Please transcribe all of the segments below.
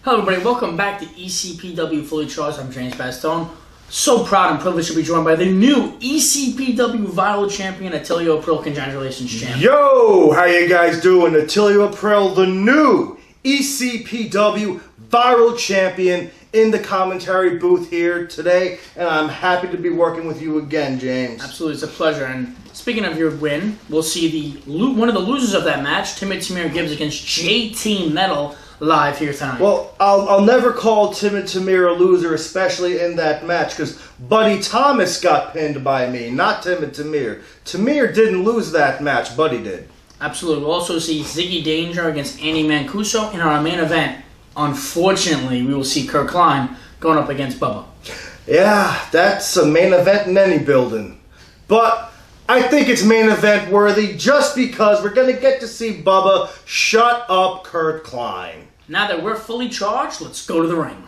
Hello everybody, welcome back to ECPW Fully Charged. I'm James Bastone. So proud and privileged to be joined by the new ECPW Viral Champion, Attilio April. Congratulations, champ. Yo, how you guys doing? Attilio April, the new ECPW Viral Champion in the commentary booth here today, and I'm happy to be working with you again, James. Absolutely, it's a pleasure. And speaking of your win, we'll see one of the losers of that match, Tamir Gibbs against JT Metal, live here tonight. Well, I'll never call Tamir a loser, especially in that match, because Buddy Thomas got pinned by me, not Tamir. Tamir didn't lose that match, Buddy did. Absolutely. We'll also see Ziggy Danger against Andy Mancuso in our main event. Unfortunately, we will see Kurt Klein going up against Bubba. Yeah, that's a main event in any building. But I think it's main event worthy just because we're going to get to see Bubba shut up Kurt Klein. Now that we're fully charged, let's go to the ring.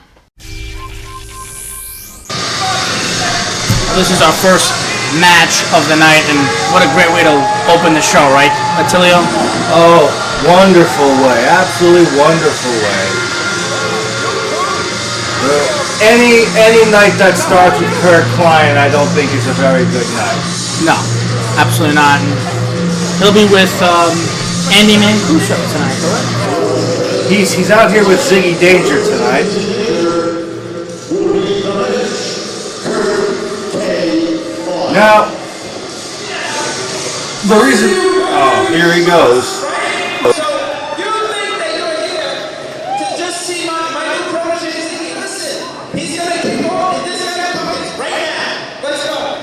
This is our first match of the night, and what a great way to open the show, right, Attilio? Oh, wonderful way. Absolutely wonderful way. Any night that starts with Kurt Klein, I don't think is a very good night. No, absolutely not. And he'll be with Andy Mancuso tonight, correct? He's out here with Ziggy Danger tonight. Now, the reason... Oh, here he goes. So, you think that you're here to just see my new protege Ziggy? Listen, he's going to kick off in this guy pockets right now. Let's go.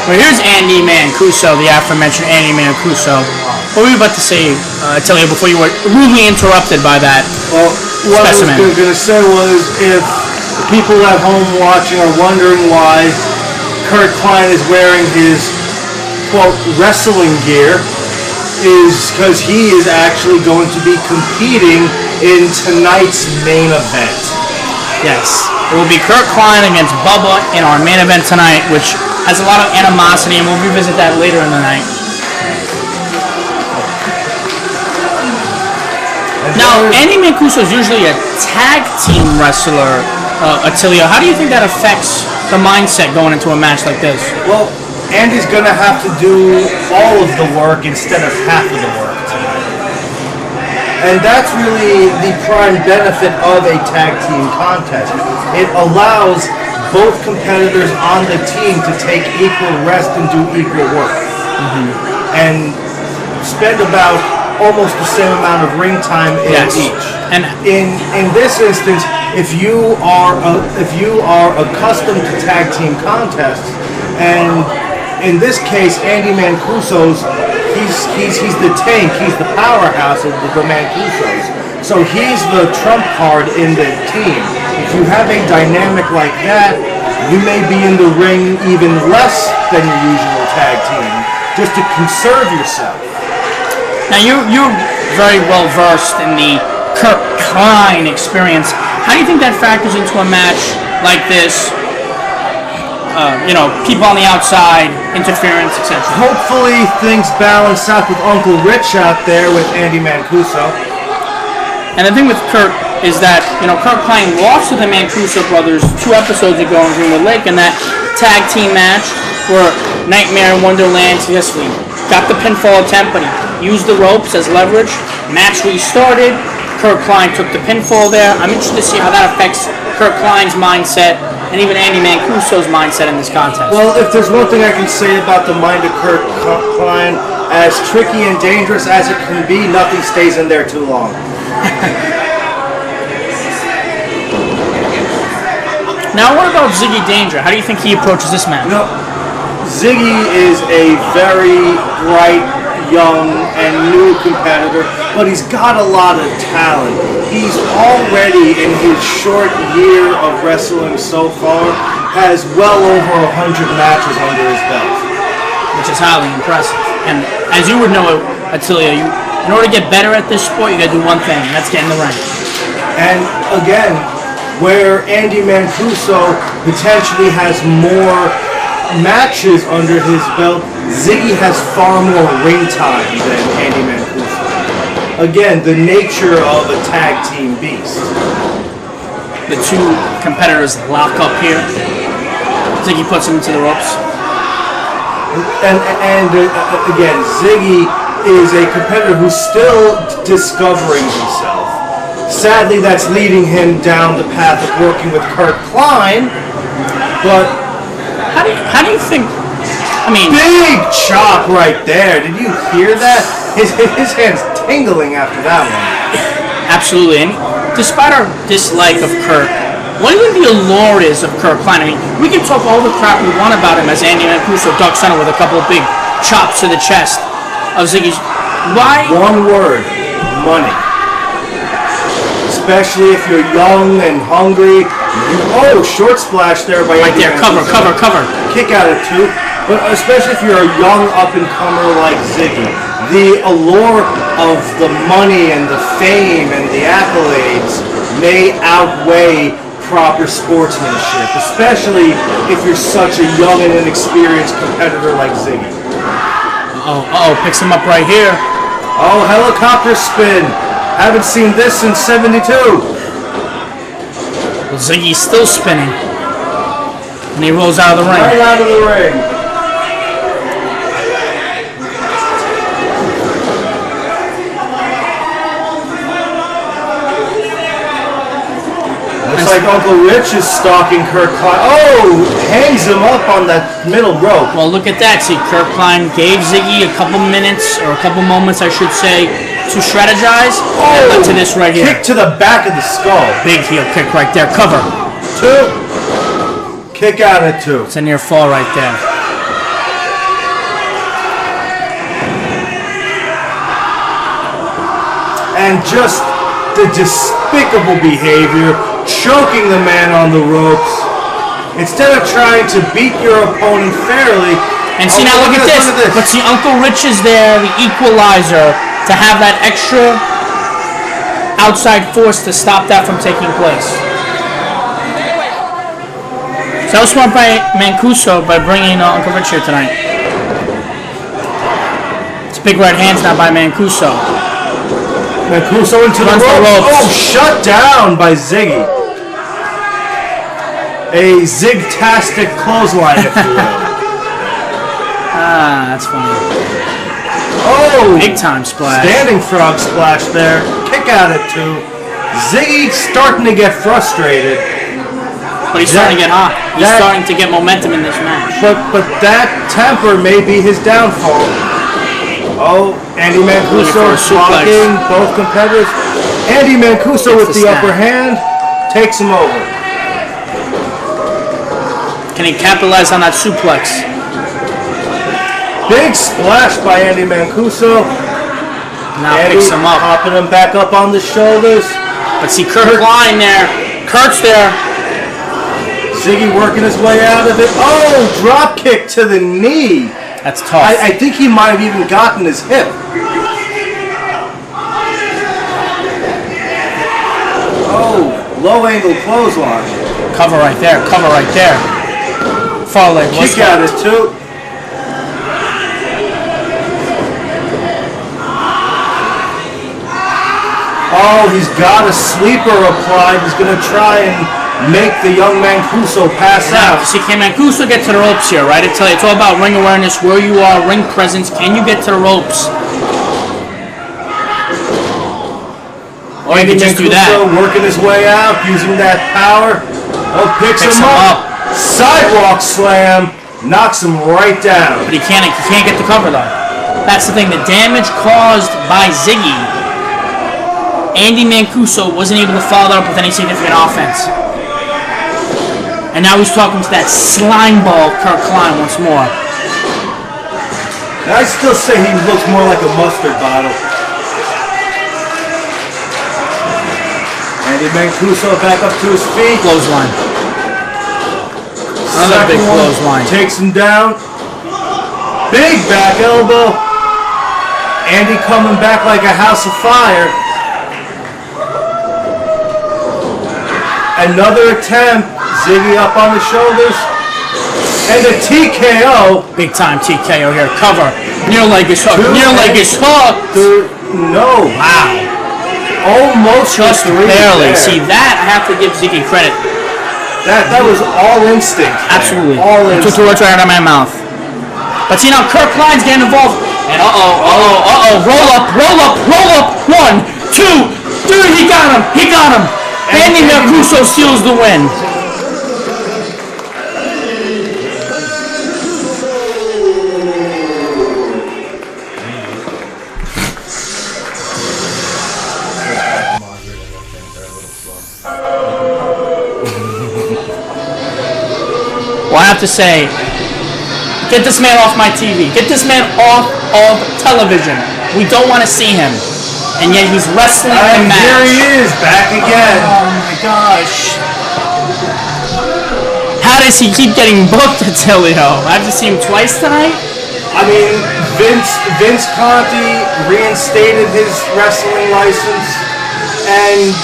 Well, here's Andy Mancuso, the aforementioned Andy Mancuso. What were you about to say, Attilio, before you were rudely interrupted by that specimen? What I was going to say was, if people at home watching are wondering why Kurt Klein is wearing his, quote, wrestling gear, is because he is actually going to be competing in tonight's main event. Yes. It will be Kurt Klein against Bubba in our main event tonight, which has a lot of animosity, and we'll revisit that later in the night. Now, Andy Mancuso is usually a tag team wrestler, Attilio. How do you think that affects the mindset going into a match like this? Well, Andy's going to have to do all of the work instead of half of the work tonight. And that's really the prime benefit of a tag team contest. It allows both competitors on the team to take equal rest and do equal work. And spend about almost the same amount of ring time in each. And in this instance, if you are accustomed to tag team contests, and in this case, Andy Mancuso's, he's the tank, he's the powerhouse of the Mancusos. So he's the trump card in the team. If you have a dynamic like that, you may be in the ring even less than your usual tag team, just to conserve yourself. Now, you're very well versed in the Kurt Klein experience. How do you think that factors into a match like this? People on the outside, interference, etc. Hopefully things balance out with Uncle Rich out there with Andy Mancuso. And the thing with Kurt is that, Kurt Klein lost to the Mancuso brothers 2 episodes ago in Greenwood Lake in that tag team match where Nightmare in Wonderland successfully got the pinfall attempt, but he used the ropes as leverage. Match restarted. Kurt Klein took the pinfall there. I'm interested to see how that affects Kurt Klein's mindset and even Andy Mancuso's mindset in this contest. Well, if there's one thing I can say about the mind of Kurt Klein, as tricky and dangerous as it can be, nothing stays in there too long. Now, what about Ziggy Danger? How do you think he approaches this match? Ziggy is a very bright, young, and new competitor, but he's got a lot of talent. He's already, in his short year of wrestling so far, has well over 100 matches under his belt. Which is highly impressive. And as you would know, Attilio, in order to get better at this sport, you got to do one thing, and that's get in the ring. And again, where Andy Mancuso potentially has more matches under his belt, Ziggy has far more ring time than Andy Mancuso. Again, the nature of a tag team beast. The two competitors lock up here. Ziggy puts him into the ropes. And again, Ziggy is a competitor who's still discovering himself. Sadly, that's leading him down the path of working with Kurt Klein. But how do you think? I mean, big chop right there. Did you hear that? His hand's tingling after that one. Absolutely. And despite our dislike of Kurt, what do you think the allure is of Kurt Klein? I mean, we can talk all the crap we want about him as Andy Mancuso ducks under with a couple of big chops to the chest of Ziggy's. Why? One word: money. Especially if you're young and hungry. Short splash there by Right Andy there, Mancuso. cover. Kick out of two. But especially if you're a young up-and-comer like Ziggy, the allure of the money and the fame and the accolades may outweigh proper sportsmanship, especially if you're such a young and inexperienced competitor like Ziggy. Picks him up right here. Oh, helicopter spin. Haven't seen this since '72. Well, Ziggy's still spinning. And he rolls out of the ring. Right out of the ring. Looks like Uncle Rich is stalking Kurt Klein. Hangs him up on that middle rope. Well, look at that. See, Kurt Klein gave Ziggy a couple minutes, or a couple moments, I should say, to strategize. And led to this right here. Kick to the back of the skull. Big heel kick right there. Cover. Two. Kick out at two. It's a near fall right there. And just the despicable behavior, choking the man on the ropes. Instead of trying to beat your opponent fairly. And see, now look at this. But see, Uncle Rich is there, the equalizer, to have that extra outside force to stop that from taking place. So that was smart by Mancuso by bringing Uncle Rich here tonight. It's big right hands now by Mancuso. Mancuso into the ropes. Shut down by Ziggy. A zig-tastic clothesline, if you will. That's funny. Big time splash. Standing frog splash there. Kick out at two. Ziggy starting to get frustrated. But he's starting to get hot. He's starting to get momentum in this match. But that temper may be his downfall. Andy Mancuso blocking both competitors. Andy Mancuso with the upper hand takes him over. Can he capitalize on that suplex? Big splash by Andy Mancuso. Now picks him up. Popping him back up on the shoulders. But see Kurt Klein there. Kurt's there. Ziggy working his way out of it. Drop kick to the knee. That's tough. I think he might have even gotten his hip. Low angle clothesline. Cover right there. Far leg. Kick out at two. He's got a sleeper applied. He's going to try and make the young Mancuso pass out. See, can Mancuso get to the ropes here, right? It's all about ring awareness, where you are, ring presence. Can you get to the ropes? Or you can just do that. Working his way out, using that power. Picks him up. Sidewalk slam. Knocks him right down. But he can't get the cover, though. That's the thing. The damage caused by Ziggy, Andy Mancuso wasn't able to follow that up with any significant offense. And now he's talking to that slime ball Kurt Klein once more. I still say he looks more like a mustard bottle. Andy Mancuso back up to his feet. Clothesline. Another big clothesline. Takes him down. Big back elbow. Andy coming back like a house of fire. Another attempt. Ziggy up on the shoulders. And the TKO. Big time TKO here. Cover. Near leg is hooked. Near leg is hooked. No. Wow. Almost Just barely. there. See, that I have to give Ziggy credit. That was all instinct. Absolutely. All Took instinct. the words right out of my mouth. But see now, Kirk Klein's getting involved. And roll up. 1, 2, 3. He got him. Andy Mercuso seals the win. Well, I have to say, get this man off my TV. Get this man off of television. We don't want to see him. And yet he's wrestling in the match. Here he is, back again. Oh my gosh. How does he keep getting booked, Attilio? I have to see him twice tonight? I mean, Vince Conti reinstated his wrestling license, and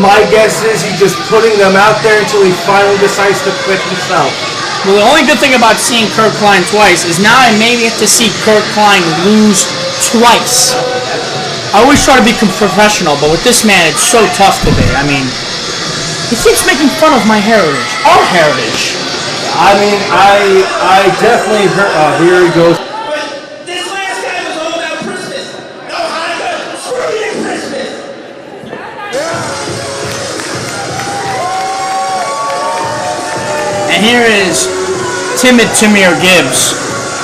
my guess is he's just putting them out there until he finally decides to quit himself. Well, the only good thing about seeing Kirk Klein twice is now I maybe get to see Kirk Klein lose twice. I always try to be professional, but with this man, it's so tough today. I mean, he keeps making fun of my heritage, our heritage. I mean, I definitely heard. Here he goes. But this last guy was all about Christmas. No Hanukkah, screw you, Christmas. And here is timid Tamir Gibbs.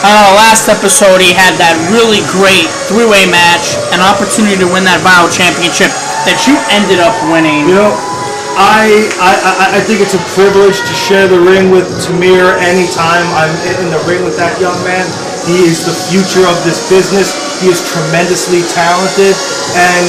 Last episode he had that really great three-way match, an opportunity to win that viral championship that you ended up winning. You know, I think it's a privilege to share the ring with Tamir anytime I'm in the ring with that young man. He is the future of this business. He is tremendously talented, and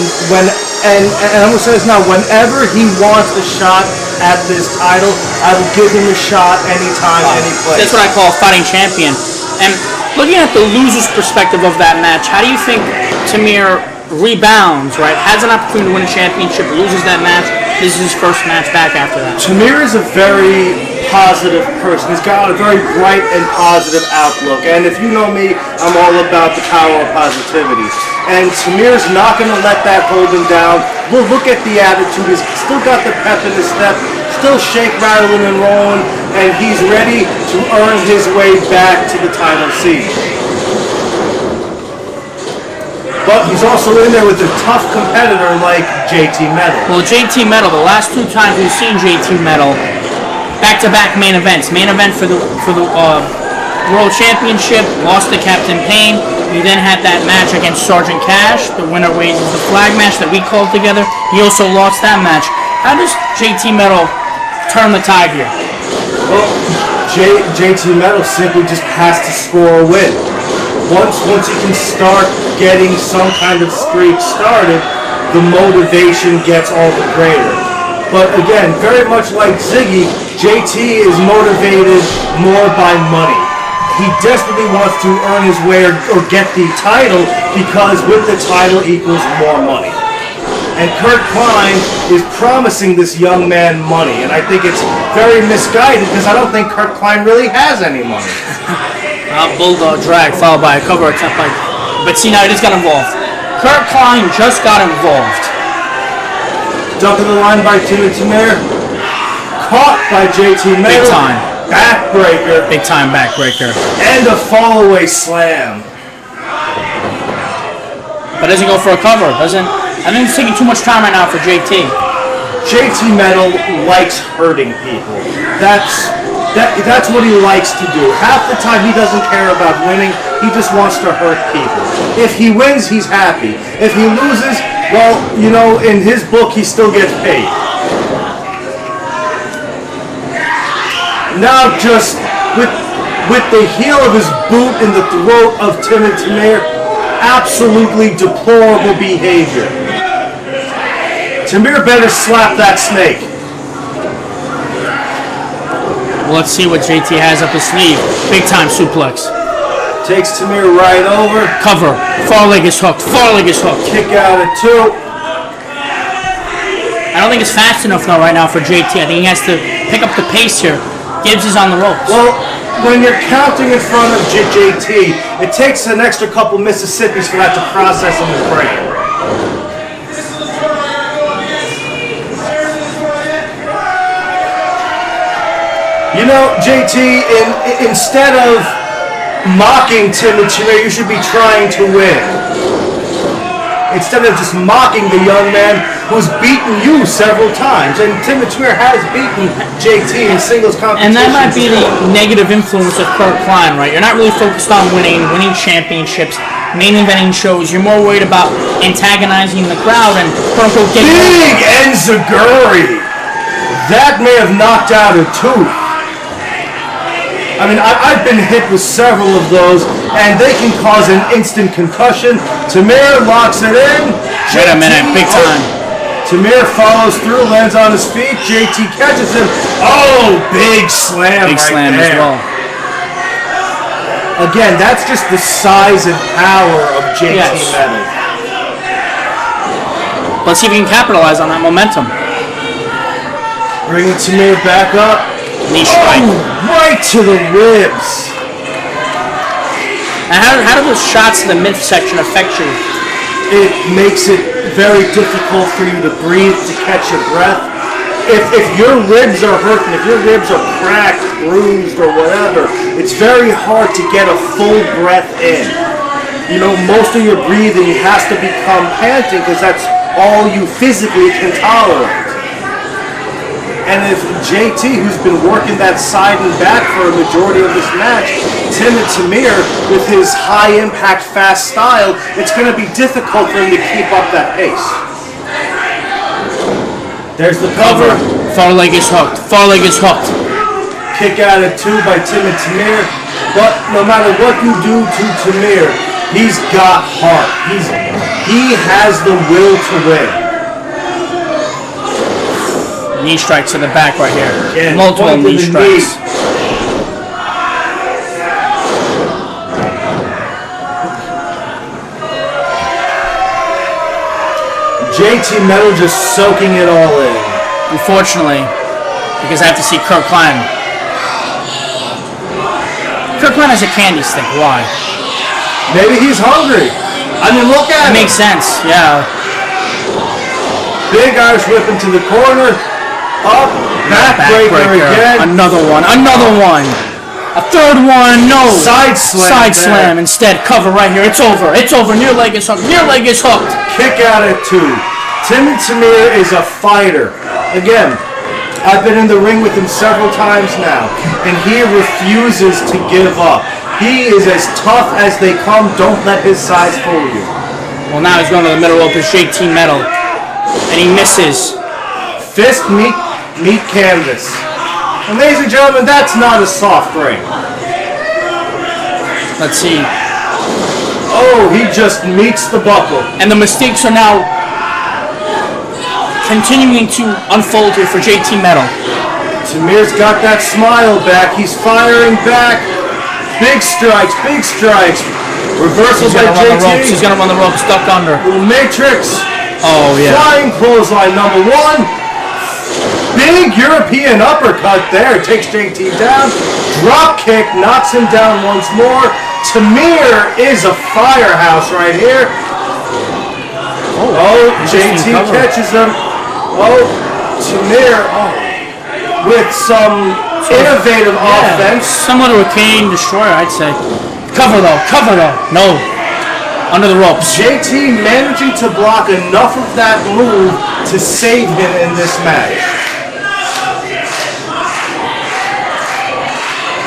I'm gonna say this now. Whenever he wants a shot at this title, I will give him a shot anytime, any place. That's what I call a fighting champion. And looking at the loser's perspective of that match, how do you think Tamir rebounds, right? Has an opportunity to win a championship, loses that match. This is his first match back after that. Tamir is a very positive person. He's got a very bright and positive outlook. And if you know me, I'm all about the power of positivity. And Tamir's not going to let that hold him down. We'll look at the attitude. He's still got the pep in his step, still shake, rattling, and rolling, and he's ready to earn his way back to the title seed. But he's also in there with a tough competitor like JT Metal. Well, JT Metal, the last two times we've seen JT Metal, back-to-back main events. Main event for the World Championship, lost to Captain Payne. He then had that match against Sergeant Cash. The winner raises the flag match that we called together. He also lost that match. How does JT Metal turn the tide here? Well, JT Metal simply just has to score a win. Once he can start getting some kind of streak started, the motivation gets all the greater. But again, very much like Ziggy, JT is motivated more by money. He desperately wants to earn his way or get the title because with the title equals more money. And Kirk Klein is promising this young man money, and I think it's very misguided because I don't think Kirk Klein really has any money. Bulldog drag followed by a cover attempt by... But see, now he just got involved. Kirk Klein just got involved. Duck of the line by Tamir. Caught by JT Metal. Big time. Backbreaker. Big time backbreaker. And a fallaway slam. But doesn't go for a cover, doesn't... I think it's taking too much time right now for JT. JT Metal likes hurting people. That's what he likes to do. Half the time he doesn't care about winning, he just wants to hurt people. If he wins, he's happy. If he loses, well, you know, in his book, he still gets paid. Now just with the heel of his boot in the throat of Timid Tamir, absolutely deplorable behavior. Tamir better slap that snake. Well, let's see what JT has up his sleeve. Big time suplex. Takes Tamir right over. Cover. Far leg is hooked. Far leg is hooked. Kick out at 2. I don't think it's fast enough though right now for JT. I think he has to pick up the pace here. Gibbs is on the ropes. Well, when you're counting in front of JT, it takes an extra couple Mississippis for that to process in his brain. You know, JT, instead of mocking Timothy, you should be trying to win. Instead of just mocking the young man who's beaten you several times. And Timothy has beaten JT in singles competition. And that might be the negative influence of Kurt Klein, right? You're not really focused on winning championships, main eventing shows. You're more worried about antagonizing the crowd and quote-unquote getting... Big Enziguri! That may have knocked out a tooth. I mean, I've been hit with several of those, and they can cause an instant concussion. Tamir locks it in. Wait a minute, big time. Tamir follows through, lands on his feet. JT catches him. Oh, big slam big right slam there. as well. Again, that's just the size and power of JT Metal. Let's see if we can capitalize on that momentum. Bringing Tamir back up. Knee strike. Right to the ribs. And how do those shots in the midsection affect you? It makes it very difficult for you to breathe, to catch your breath. If your ribs are hurting, if your ribs are cracked, bruised, or whatever, it's very hard to get a full breath in. You know, most of your breathing has to become panting because that's all you physically can tolerate. And if JT, who's been working that side and back for a majority of this match, Tamir, with his high-impact, fast style, it's going to be difficult for him to keep up that pace. There's the cover. Far leg is hooked. Far leg is hooked. Kick out at 2 by Tamir. But no matter what you do to Tamir, he's got heart. He has the will to win. Knee strikes to the back right here. Yeah, multiple knee strikes. JT Metal just soaking it all in. Unfortunately, because I have to see Kurt Klein. Kurt Klein has a candy stick. Why? Maybe he's hungry. I mean, look at him. Makes sense. Yeah. Big Irish whip into the corner. Up, backbreaker again. Another one. Another one. A third one. No. Side slam. Side slam instead. Cover right here. It's over. It's over. Near leg is hooked. Near leg is hooked. Kick out at 2. Tamir is a fighter. Again, I've been in the ring with him several times now, and he refuses to give up. He is as tough as they come. Don't let his size fool you. Well, now he's going to the middle rope with JT Metal, and he misses. Fist meet canvas. And ladies and gentlemen, that's not a soft ring. Let's see. Oh, he just meets the buckle. And the mistakes are now continuing to unfold here for JT Metal. Tamir's got that smile back. He's firing back. Big strikes, big strikes. Reversal by JT. He's going to run the ropes, stuck under. Little matrix. Oh, yeah. Flying clothesline number 1. Big European uppercut there. Takes JT down. Drop kick. Knocks him down once more. Tamir is a firehouse right here. Oh, JT catches him. Oh, Tamir with some innovative offense. Similar to a Canadian Destroyer, I'd say. Cover though. Cover though. No. Under the ropes. JT managing to block enough of that move to save him in this match.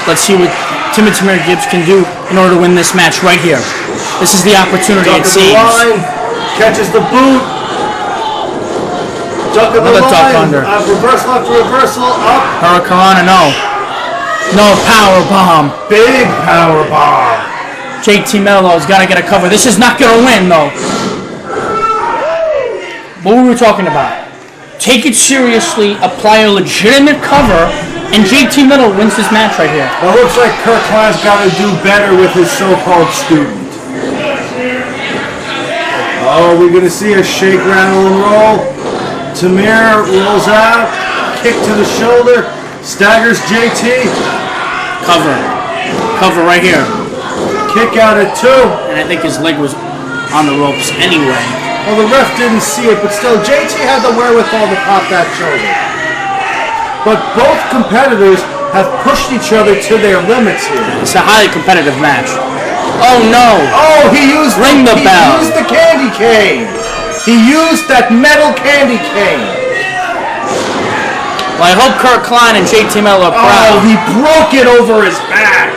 Let's see what Tamir Gibbs can do in order to win this match right here. This is the opportunity it seems. Catches the boot. Duck of the line. Duck under. Reversal after reversal. Up. Hurricanrana, no. No, power bomb. Big power bomb. JT Melo's got to get a cover. This is not going to win, though. What were we talking about? Take it seriously, apply a legitimate cover, and JT Melo wins this match right here. Well, it looks like Kurt Klein's got to do better with his so-called student. Oh, we're going to see a shake, rattle, and roll. Tamir rolls out, kick to the shoulder, staggers JT. Cover. Cover right here. Kick out at 2. And I think his leg was on the ropes anyway. Well, the ref didn't see it, but still, JT had the wherewithal to pop that shoulder. But both competitors have pushed each other to their limits here. It's a highly competitive match. Oh no! Oh, he used bell. He used the candy cane. He used that metal candy cane. Well, I hope Kurt Klein and JT Miller are proud. Oh, he broke it over his back.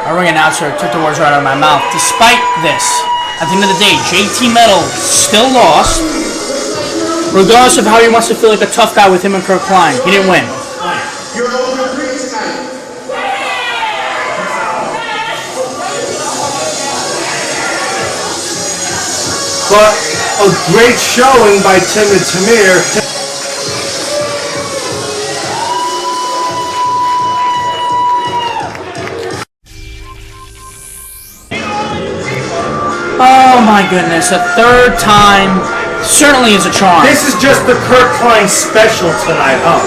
Our ring announcer took the words right out of my mouth. Despite this, at the end of the day, JT Metal still lost. Regardless of how he wants to feel like a tough guy with him and Kurt Klein, he didn't win. You're over 3 tonight. But a great showing by Tim and Tamir. Oh my goodness, a third time certainly is a charm. This is just the Kurt Klein special tonight, huh?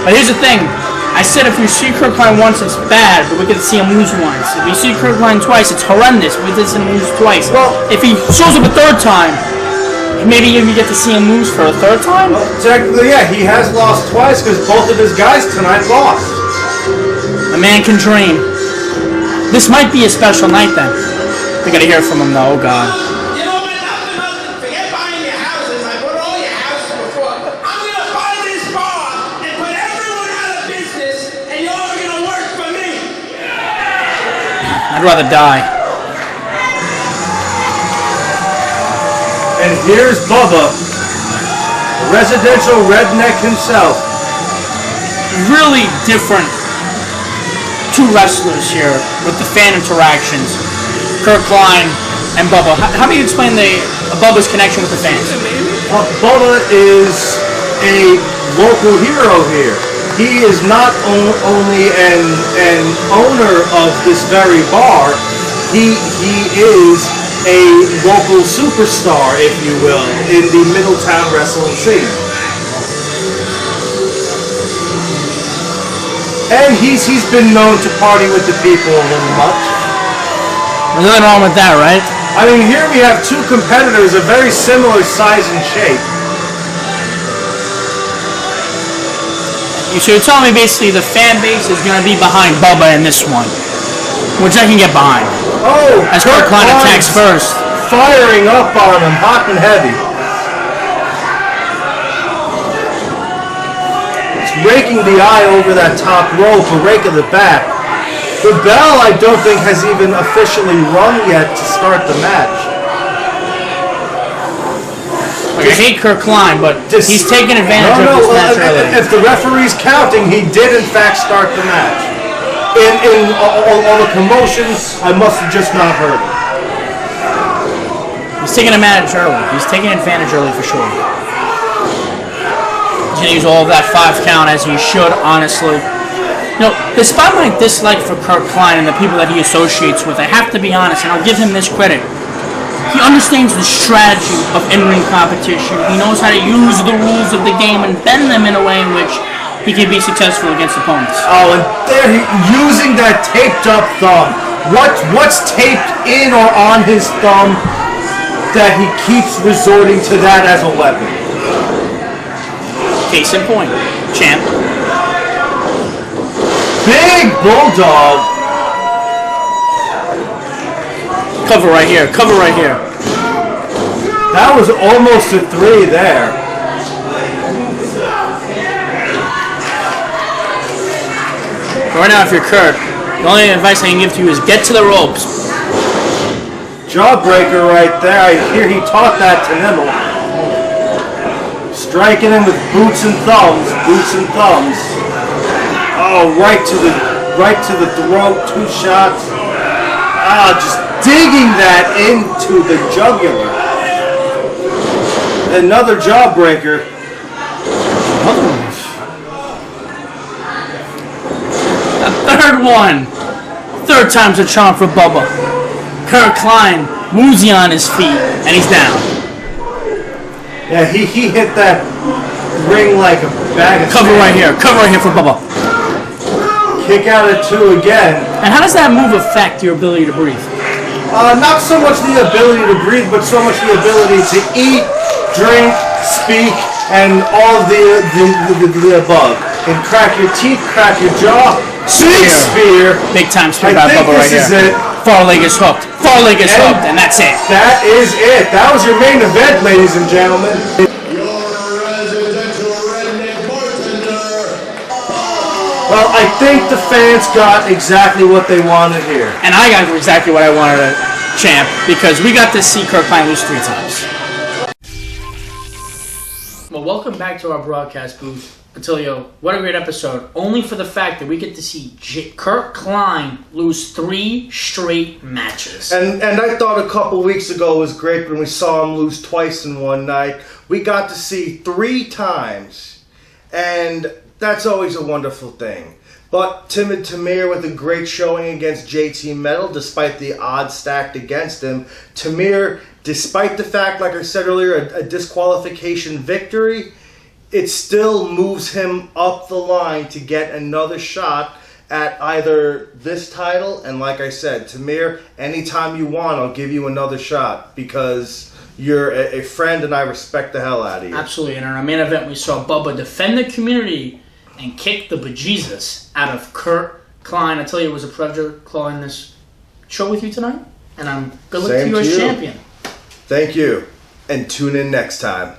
But here's the thing. I said if you see Kurt Klein once, it's bad, but we get to see him lose once. If you see Kurt Klein twice, it's horrendous, but we get to see him lose twice. Well, if he shows up a third time, maybe you get to see him lose for a third time? Well, technically, yeah, he has lost twice because both of his guys tonight lost. A man can dream. This might be a special night then. We gotta hear from him though, oh god. You know what? Nothing. Forget buying your houses. I bought all your houses before. I'm gonna buy this bar and put everyone out of business, and you're all gonna work for me. I'd rather die. And here's Bubba, residential redneck himself. Really different two wrestlers here with the fan interactions. Kurt Klein and Bubba. How do you explain Bubba's connection with the fans? Bubba is a local hero here. He is not only an owner of this very bar, he is a local superstar, if you will, in the Middletown wrestling scene. And he's been known to party with the people a little much. There's nothing wrong with that, right? I mean, here we have two competitors of very similar size and shape. So you're telling me basically the fan base is going to be behind Bubba in this one, which I can get behind. Oh, as Kurt Klein attacks first. Firing up on him, hot and heavy. It's raking the eye over that top rope, a rake of the back. The bell, I don't think, has even officially rung yet to start the match. Like, I hate Kurt Klein, but he's taking advantage of this match early. If the referee's counting, he did in fact start the match. In all the commotions, I must have just not heard it. He's taking advantage early. He's taking advantage early for sure. He's going to use all of that 5 count as he should, honestly. You know, despite my dislike for Kurt Klein and the people that he associates with, I have to be honest, and I'll give him this credit. He understands the strategy of in-ring competition. He knows how to use the rules of the game and bend them in a way in which he can be successful against opponents. Oh, and there using that taped up thumb. What's taped in or on his thumb that he keeps resorting to that as a weapon? Case in point, champ. Big bulldog. Cover right here. Cover right here. That was almost a 3 there. Right now, if you're Kurt, the only advice I can give to you is get to the ropes. Jawbreaker right there. I hear he taught that to Nimble. Striking him with boots and thumbs. Boots and thumbs. Oh, right to the throat. 2 shots. Ah, just digging that into the jugular. Another jawbreaker. Third one. Third time's a charm for Bubba. Kurt Klein, woozy on his feet, and he's down. Yeah, he hit that ring like a bag of Cover sand. right here. Cover right here for Bubba. Kick out at 2 again. And how does that move affect your ability to breathe? Not so much the ability to breathe, but so much the ability to eat, drink, speak, and all of the above. And crack your teeth, crack your jaw. Big spear. Big time spear by Bubba right here. This is it. Far leg is hooked. Far leg is hooked, and that's it. That is it. That was your main event, ladies and gentlemen. Well, I think the fans got exactly what they wanted here. And I got exactly what I wanted to champ, because we got to see Kurt Klein lose 3 times. Well, welcome back to our broadcast booth. Attilio, what a great episode. Only for the fact that we get to see Kurt Klein lose 3 straight matches. And I thought a couple weeks ago was great when we saw him lose twice in one night. We got to see 3 times. And that's always a wonderful thing. But Timid Tamir with a great showing against JT Metal, despite the odds stacked against him. Tamir, despite the fact, like I said earlier, a disqualification victory, it still moves him up the line to get another shot at either this title, and like I said, Tamir, anytime you want, I'll give you another shot, because you're a friend and I respect the hell out of you. Absolutely. And in our main event, we saw Bubba defend the community and kick the bejesus out of Kurt Klein. I tell you, it was a pleasure clawing this show with you tonight, and I'm good luck to you as champion. Thank you, and tune in next time.